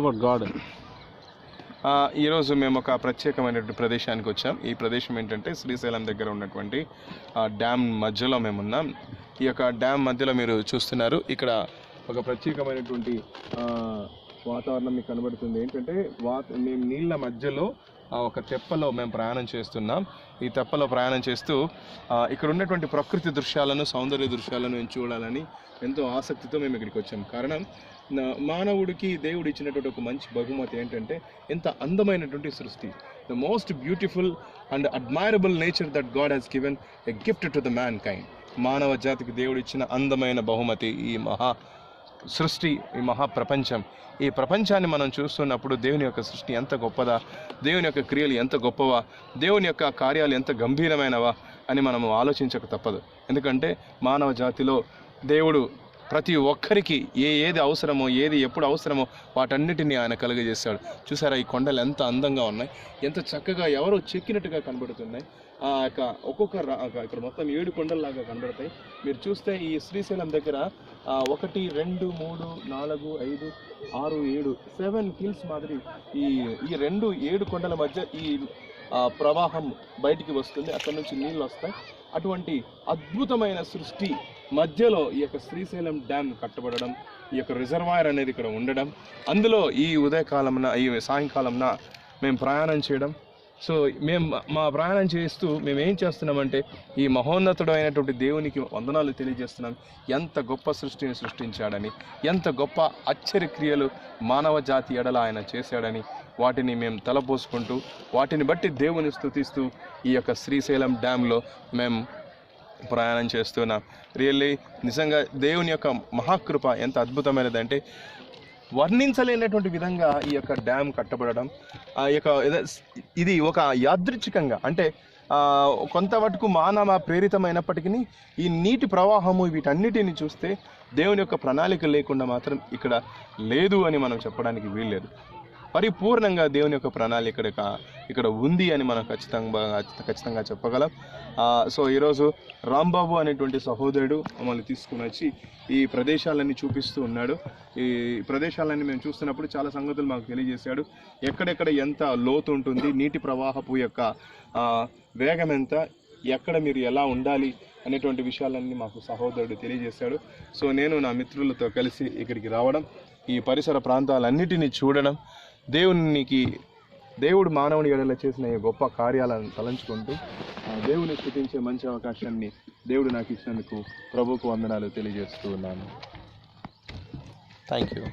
about God. ఈరోజు మేము ఒక ప్రత్యేకమైనటువంటి ప్రదేశానికి వచ్చాం. ఈ ప్రదేశం ఏంటంటే శ్రీశైలం దగ్గర ఉన్నటువంటి డ్యామ్ మధ్యలో మేము ఉన్నాం. ఈ యొక్క డ్యామ్ మధ్యలో మీరు చూస్తున్నారు, ఇక్కడ ఒక ప్రత్యేకమైనటువంటి వాతావరణం మీకు కనబడుతుంది. ఏంటంటే మేము నీళ్ళ మధ్యలో ఒక తెప్పలో మేము ప్రయాణం చేస్తున్నాం. ఈ తెప్పలో ప్రయాణం చేస్తూ ఇక్కడ ఉన్నటువంటి ప్రకృతి దృశ్యాలను, సౌందర్య దృశ్యాలను మేము చూడాలని ఎంతో ఆసక్తితో మేము ఇక్కడికి వచ్చాం. కారణం, మానవుడికి దేవుడు ఇచ్చినటువంటి ఒక మంచి బహుమతి ఏంటంటే ఎంత అందమైనటువంటి సృష్టి. The most beautiful and admirable nature that God has given a gift to the man kind. మానవ జాతికి దేవుడు ఇచ్చిన అందమైన బహుమతి ఈ మహా సృష్టి, ఈ మహాప్రపంచం. ఈ ప్రపంచాన్ని మనం చూస్తున్నప్పుడు దేవుని యొక్క సృష్టి ఎంత గొప్పదా, దేవుని యొక్క క్రియలు ఎంత గొప్పవా, దేవుని యొక్క కార్యాలు ఎంత గంభీరమైనవా అని మనము ఆలోచించక తప్పదు. ఎందుకంటే మానవ జాతిలో దేవుడు ప్రతి ఒక్కరికి ఏది అవసరమో, ఏది ఎప్పుడు అవసరమో వాటన్నిటినీ ఆయన కలుగజేశాడు. చూసారా, ఈ కొండలు ఎంత అందంగా ఉన్నాయి, ఎంత చక్కగా ఎవరో చెక్కినట్టుగా కనబడుతున్నాయి. ఇక్కడ మొత్తం 7 కొండల్లాగా కనబడతాయి. మీరు చూస్తే ఈ శ్రీశైలం దగ్గర 1, 2, 3, 4, 5, 6, 7 7 హిల్స్ మాదిరి ఈ 7 కొండల మధ్య ఈ ప్రవాహం బయటికి వస్తుంది. అక్కడ నుంచి నీళ్ళు వస్తాయి. అటువంటి అద్భుతమైన సృష్టి మధ్యలో ఈ యొక్క శ్రీశైలం డ్యామ్ కట్టబడడం, ఈ యొక్క రిజర్వాయర్ అనేది ఇక్కడ ఉండడం, అందులో ఈ ఉదయకాలంన, ఈ సాయంకాలంన మేము ప్రయాణం చేయడం. సో మా ప్రయాణం చేస్తూ మేము ఏం చేస్తున్నామంటే ఈ మహోన్నతుడైనటువంటి దేవునికి వందనాలు తెలియజేస్తున్నాం. ఎంత గొప్ప సృష్టిని సృష్టించాడని, ఎంత గొప్ప ఆశ్చర్య క్రియలు మానవ జాతి ఎడల ఆయన చేశాడని వాటిని మేము తలపోసుకుంటూ, వాటిని బట్టి దేవుని స్తుతిస్తూ ఈ యొక్క శ్రీశైలం డ్యాంలో మేము ప్రయాణం చేస్తున్నాం. రియల్లీ నిజంగా దేవుని యొక్క మహాకృప ఎంత అద్భుతమైనదంటే వర్ణించలేనటువంటి విధంగా ఈ యొక్క డ్యామ్ కట్టబడడం, ఇది ఒక యాదృచ్ఛికంగా, అంటే కొంతవరకు మానవ ప్రేరితమైనప్పటికీ ఈ నీటి ప్రవాహము వీటన్నిటిని చూస్తే దేవుని యొక్క ప్రణాళిక లేకుండా మాత్రం ఇక్కడ లేదు అని మనం చెప్పడానికి వీల్లేదు. పరిపూర్ణంగా దేవుని యొక్క ప్రణాళిక ఇక్కడ ఉంది అని మనం ఖచ్చితంగా చెప్పగలం. సో ఈరోజు రాంబాబు అనేటువంటి సహోదరుడు మమ్మల్ని తీసుకుని వచ్చి ఈ ప్రదేశాలన్నీ చూపిస్తూ ఉన్నాడు. ఈ ప్రదేశాలన్నీ మేము చూస్తున్నప్పుడు చాలా సంగతులు మాకు తెలియజేశాడు. ఎక్కడెక్కడ ఎంత లోతు ఉంటుంది, నీటి ప్రవాహపు యొక్క వేగం ఎంత, ఎక్కడ మీరు ఎలా ఉండాలి అనేటువంటి విషయాలన్నీ మాకు సహోదరుడు తెలియజేశాడు. సో నేను నా మిత్రులతో కలిసి ఇక్కడికి రావడం, ఈ పరిసర ప్రాంతాలన్నిటినీ చూడడం, దేవుడు మానవుని ఎడల చేసిన ఈ గొప్ప కార్యాలను తలంచుకుంటూ దేవుని స్తుతించే మంచి అవకాశాన్ని దేవుడు నాకు ఇచ్చినందుకు ప్రభువుకు వందనాలు తెలియజేస్తూ ఉన్నాను. Thank you.